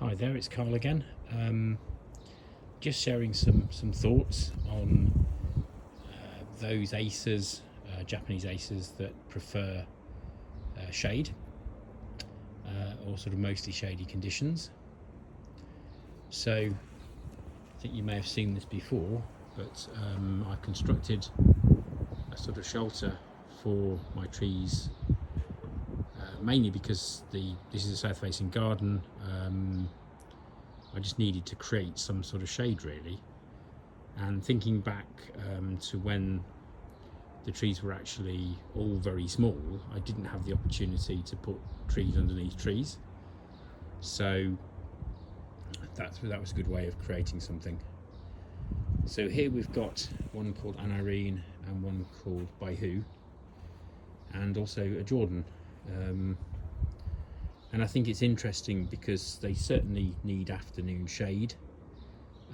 Hi there, it's Carl again. Just sharing some thoughts on those acers, Japanese acers that prefer shade or sort of mostly shady conditions. So I think you may have seen this before, but I've constructed a sort of shelter for my trees, mainly because this is a south facing garden. I just needed to create some sort of shade really, and thinking back to when the trees were actually all very small, I didn't have the opportunity to put trees underneath trees, so that was a good way of creating something. So here we've got one called Anarine and one called Baihu, and also a Jordan. And I think it's interesting because they certainly need afternoon shade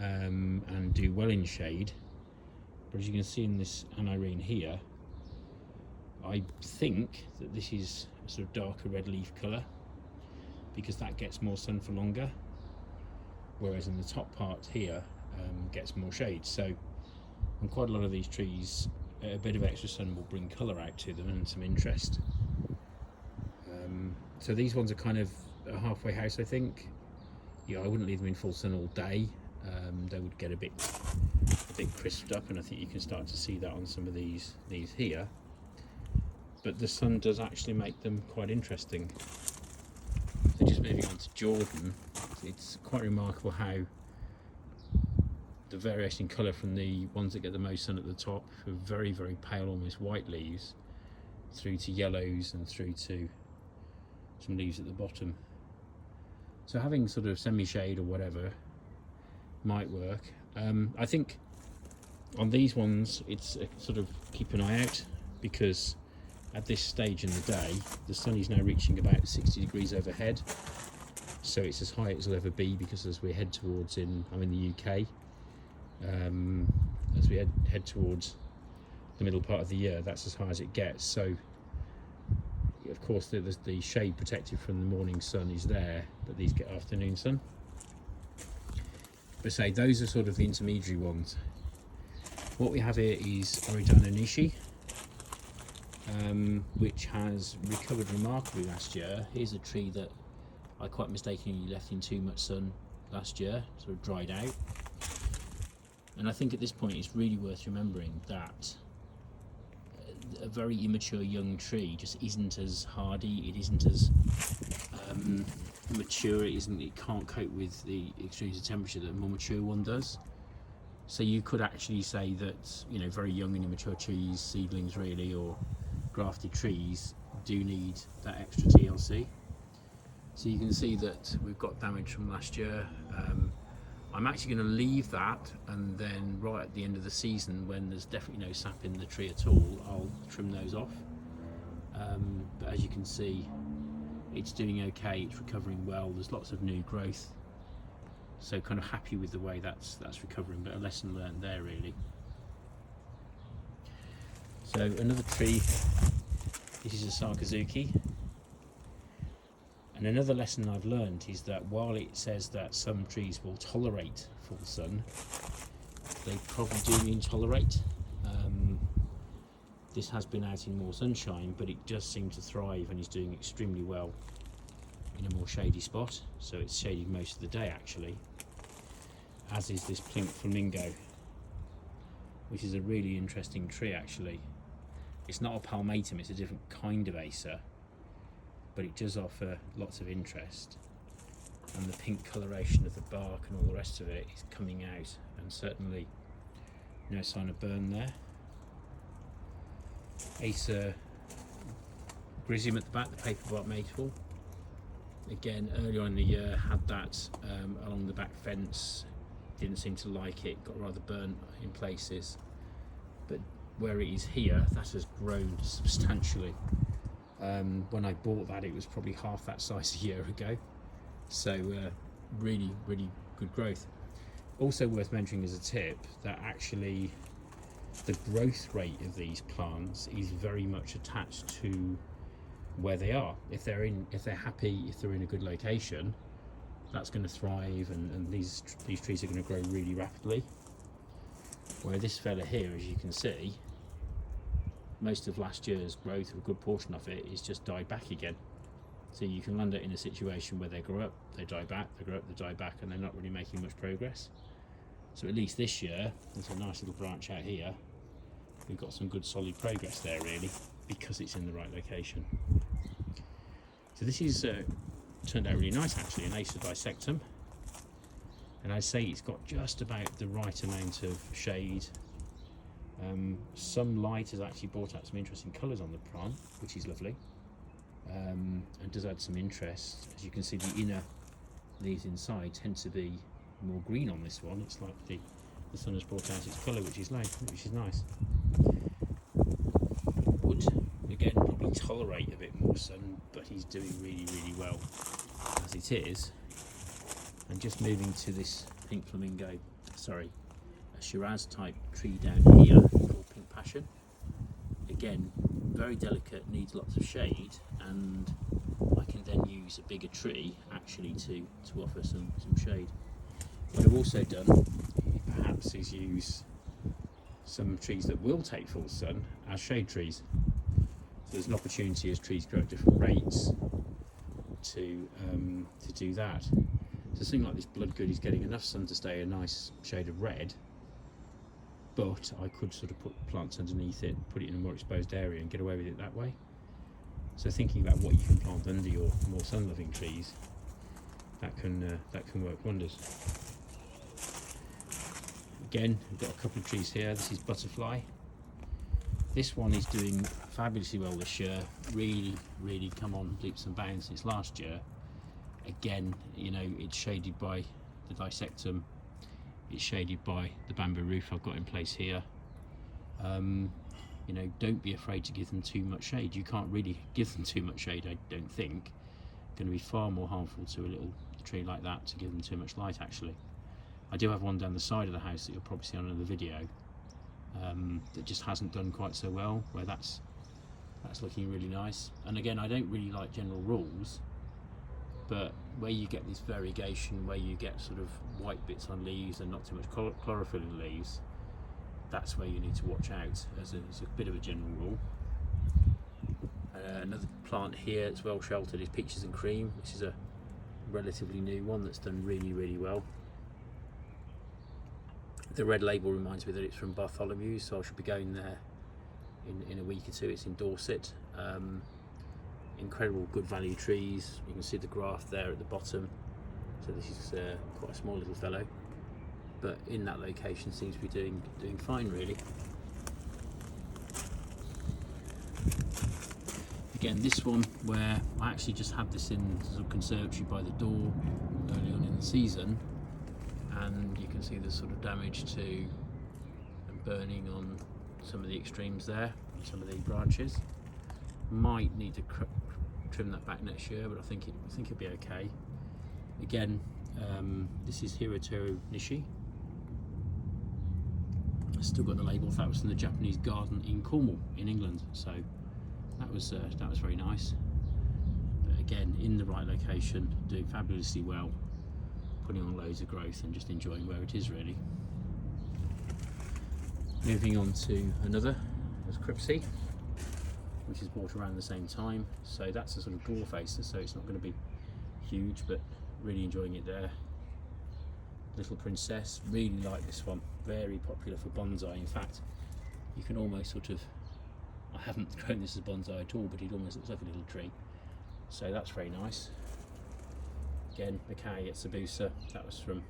and do well in shade. But as you can see in this Anarine here, I think that this is a sort of darker red leaf colour because that gets more sun for longer, whereas in the top part here gets more shade. So on quite a lot of these trees, a bit of extra sun will bring colour out to them and some interest. So these ones are kind of a halfway house, I think. Yeah, I wouldn't leave them in full sun all day. They would get a bit crisped up, and I think you can start to see that on some of these here. But the sun does actually make them quite interesting. So just moving on to Jordan, it's quite remarkable how the variation in colour from the ones that get the most sun at the top, with very, very pale, almost white leaves, through to yellows and through to some leaves at the bottom. So having sort of semi-shade or whatever might work. I think on these ones it's sort of keep an eye out, because at this stage in the day the sun is now reaching about 60 degrees overhead, so it's as high as it'll ever be, because as we head towards I'm in the UK, as we head towards the middle part of the year, that's as high as it gets. So of course the shade protected from the morning sun is there, but these get afternoon sun. But say those are sort of the intermediary ones. What we have here is Oridano Nishi, which has recovered remarkably last year. Here's a tree that I quite mistakenly left in too much sun last year, sort of dried out. And I think at this point it's really worth remembering that a very immature young tree just isn't as hardy, it isn't as mature, it can't cope with the extremes of temperature that a more mature one does. So you could actually say that, you know, very young and immature trees, seedlings really, or grafted trees, do need that extra TLC. So you can see that we've got damage from last year. I'm actually going to leave that, and then right at the end of the season, when there's definitely no sap in the tree at all, I'll trim those off. But as you can see, it's doing okay, it's recovering well, there's lots of new growth, so kind of happy with the way that's recovering, but a lesson learned there really. So another tree, this is a Sargazuki. And another lesson I've learned is that while it says that some trees will tolerate full sun, they probably do mean tolerate. This has been out in more sunshine, but it does seem to thrive and is doing extremely well in a more shady spot. So it's shaded most of the day actually, as is this pink Flamingo, which is a really interesting tree actually. It's not a palmatum, it's a different kind of Acer, but it does offer lots of interest, and the pink coloration of the bark and all the rest of it is coming out, and certainly no sign of burn there. Acer grissom at the back, the paper bark maple, again earlier on in the year had that along the back fence, didn't seem to like it, got rather burnt in places, but where it is here, that has grown substantially. When I bought that, it was probably half that size a year ago, so really good growth. Also worth mentioning as a tip that actually the growth rate of these plants is very much attached to where they are. If they're happy, if they're in a good location, that's going to thrive, and these trees are going to grow really rapidly. Where this fella here, as you can see, most of last year's growth, or a good portion of it, is just died back again. So you can land it in a situation where they grow up, they die back, they grow up, they die back, and they're not really making much progress. So at least this year, there's a nice little branch out here. We've got some good solid progress there really, because it's in the right location. So this is turned out really nice actually, an Acer dissectum. And I say it's got just about the right amount of shade. Some light has actually brought out some interesting colours on the Prawn, which is lovely. And does add some interest. As you can see, the inner leaves inside tend to be more green on this one. It's like the sun has brought out its colour, which is nice. Would again probably tolerate a bit more sun, but he's doing really well as it is. And just moving to this pink flamingo, sorry, a Shiraz type tree down here called Pink Passion. Again, very delicate, needs lots of shade, and I can then use a bigger tree actually to offer some shade. What I've also done perhaps is use some trees that will take full sun as shade trees. So there's an opportunity as trees grow at different rates to do that. So something like this Bloodgood is getting enough sun to stay a nice shade of red, but I could sort of put plants underneath it, put it in a more exposed area and get away with it that way. So thinking about what you can plant under your more sun-loving trees, that can work wonders. Again, we've got a couple of trees here. This is Butterfly. This one is doing fabulously well this year. Really come on leaps and bounds since last year. Again, you know, it's shaded by the dissectum, it's shaded by the bamboo roof I've got in place here. You know, don't be afraid to give them too much shade. You can't really give them too much shade, I don't think. It's going to be far more harmful to a little tree like that to give them too much light actually. I do have one down the side of the house that you'll probably see on another video that just hasn't done quite so well, where that's looking really nice. And again, I don't really like general rules, but where you get this variegation, where you get sort of white bits on leaves and not too much chlorophyll in leaves, that's where you need to watch out as a bit of a general rule. Another plant here that's well sheltered is Peaches and Cream. This is a relatively new one that's done really well. The red label reminds me that it's from Bartholomew, so I should be going there in a week or two. It's in Dorset. Incredible good value trees. You can see the graft there at the bottom. So this is quite a small little fellow, but in that location seems to be doing fine really. Again, this one where I actually just had this in the sort of conservatory by the door early on in the season, and you can see the sort of damage to and burning on some of the extremes there, some of the branches. Might need to trim that back next year, but I think it'll be okay. Again, this is Hirotero Nishi. I still got the label. That was from the Japanese garden in Cornwall in England, so that was very nice. But again, in the right location, doing fabulously well, putting on loads of growth and just enjoying where it is really. Moving on to another, there's Cripsy, which is bought around the same time. So that's a sort of dwarf Acer, so it's not going to be huge, but really enjoying it there. Little Princess, really like this one, very popular for bonsai. In fact, you can almost sort of, I haven't grown this as bonsai at all, but it almost looks like a little tree, so that's very nice. Again, Mackay at Sabusa, that was from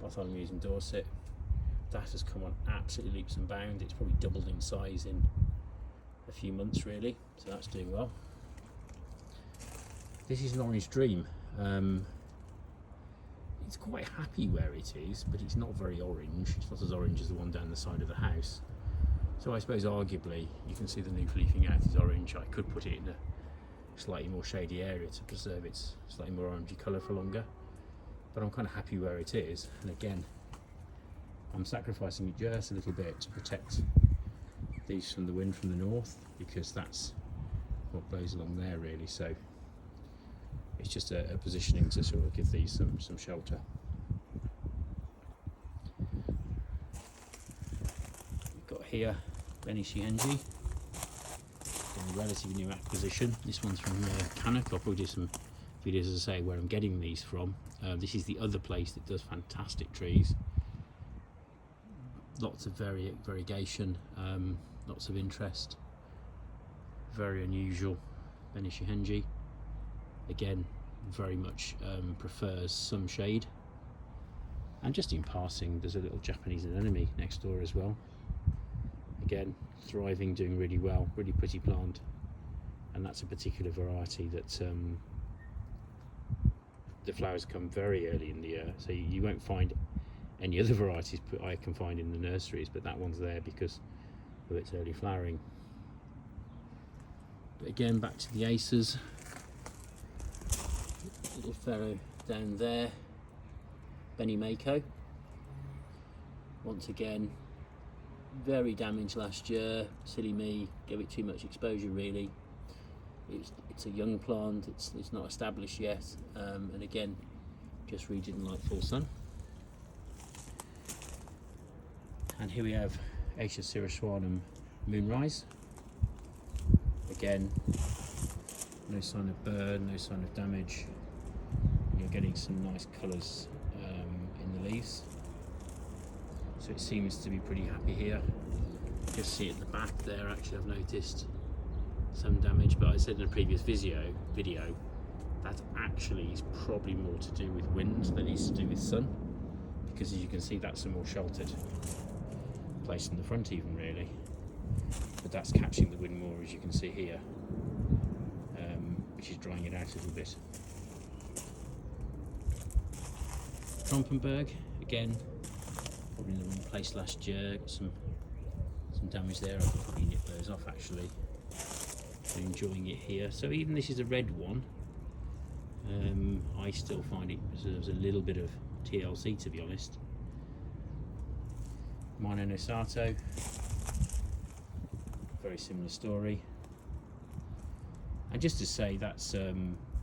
Bartholomew's in Dorset. That has come on absolutely leaps and bounds. It's probably doubled in size in a few months really, so that's doing well. This is Noras Dream. It's quite happy where it is, but it's not very orange. It's not as orange as the one down the side of the house. So I suppose arguably you can see the leaf leafing out is orange. I could put it in a slightly more shady area to preserve its slightly more orangey colour for longer, but I'm kind of happy where it is. And again, I'm sacrificing it just a little bit to protect these from the wind from the north, because that's what blows along there really. So it's just a positioning to sort of give these some shelter. We've got here Benny Shienji, a relatively new acquisition. This one's from Canuck. I'll probably do some videos, as I say, where I'm getting these from. This is the other place that does fantastic trees. Lots of variegation, lots of interest. Very unusual. Benny Shienji, again, very much prefers some shade. And just in passing, there's a little Japanese anemone next door as well. Again, thriving, doing really well, really pretty plant. And that's a particular variety that the flowers come very early in the year, so you won't find any other varieties I can find in the nurseries, but that one's there because of its early flowering. But again, back to the Acers. Little fellow down there, Benny Mako. Once again, very damaged last year. Silly me, gave it too much exposure really. It's a young plant, it's not established yet, and again, just really didn't like full sun. And here we have Acer Siraswanum Moonrise. Again, no sign of burn, no sign of damage. You're getting some nice colours in the leaves, so it seems to be pretty happy here. Just see at the back there, actually I've noticed some damage, but I said in a previous video that actually is probably more to do with wind than it is to do with sun, because as you can see, that's a more sheltered place in the front even really, but that's catching the wind more, as you can see here, which is drying it out a little bit. Krompenberg, again, probably in the wrong place last year, got some damage there. I could probably nip those off actually. Enjoying it here. So even this is a red one, I still find it deserves a little bit of TLC, to be honest. Minor Nosato, very similar story. And just to say, that's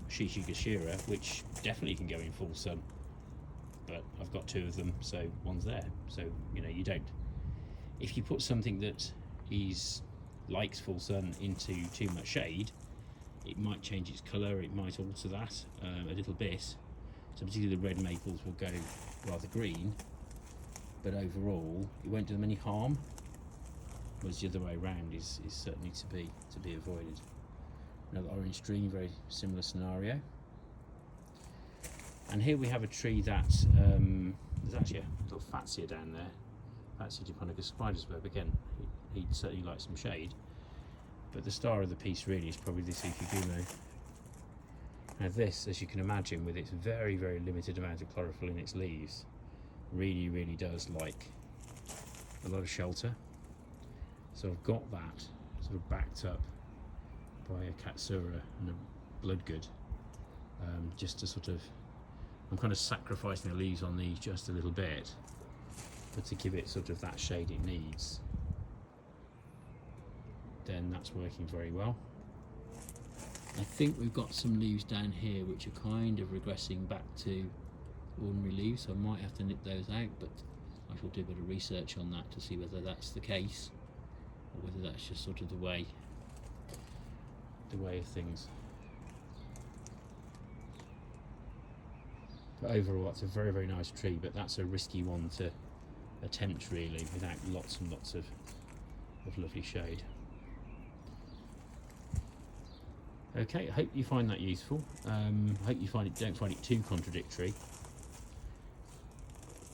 Shishigashira, which definitely can go in full sun, but I've got two of them, so one's there. So you know, you don't, if you put something that likes full sun into too much shade, it might change its colour, it might alter that a little bit. So particularly the red maples will go rather green, but overall it won't do them any harm, whereas the other way around is certainly to be avoided. Another Orange Dream, very similar scenario. And here we have a tree that there's actually a little Fatsia down there, Fatsia japonica Spiderweb. Again, he'd certainly like some shade, but the star of the piece really is probably this Ifigumo. Now this, as you can imagine, with its very limited amount of chlorophyll in its leaves, really does like a lot of shelter. So I've got that sort of backed up by a Katsura and a Bloodgood, just to sort of, I'm kind of sacrificing the leaves on these just a little bit, but to give it sort of that shade it needs, then that's working very well. I think we've got some leaves down here which are kind of regressing back to ordinary leaves, so I might have to nip those out, but I shall do a bit of research on that to see whether that's the case or whether that's just sort of the way of things. But overall it's a very nice tree, but that's a risky one to attempt really without lots and lots of lovely shade. Okay, I hope you find that useful. I hope you don't find it too contradictory.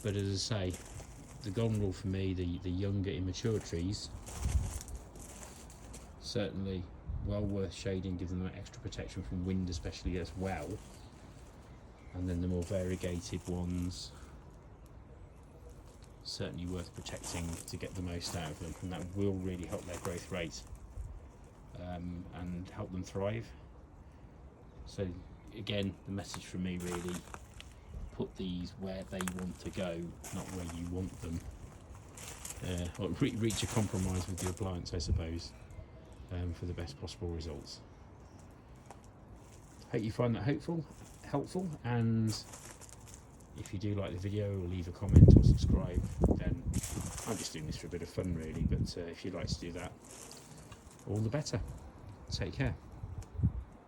But as I say, the golden rule for me, the younger immature trees, certainly well worth shading, give them that extra protection from wind especially as well. And then the more variegated ones, certainly worth protecting to get the most out of them, and that will really help their growth rate and help them thrive. So again, the message from me really, put these where they want to go, not where you want them. Or reach a compromise with your clients, I suppose, for the best possible results. Hope you find that helpful, and if you do like the video, leave a comment or subscribe. Then I'm just doing this for a bit of fun really, but if you'd like to do that, all the better. Take care.